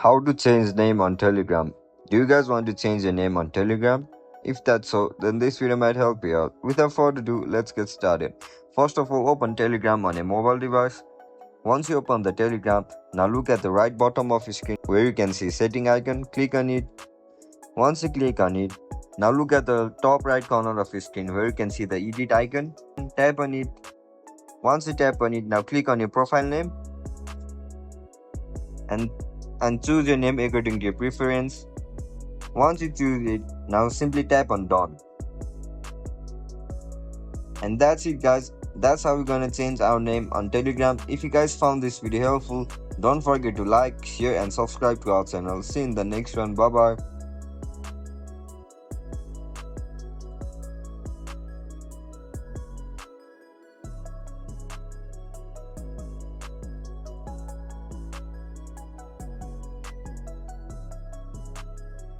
How to change name on Telegram. Do you guys want to change your name on Telegram? If that's so, then this video might help you out. Without further ado, let's get started. First of all, open Telegram on a mobile device. Once you open the Telegram, now look at the right bottom of your screen where you can see setting icon. Click on it. Once you click on it, now look at the top right corner of your screen where you can see the edit icon. Tap on it. Once you tap on it, now click on your profile name and choose your name according to your preference. Once you choose it, now simply tap on done. And that's it, guys. That's how we're gonna change our name on Telegram. If you guys found this video helpful, don't forget to like, share and subscribe to our channel. See you in the next one. Bye bye.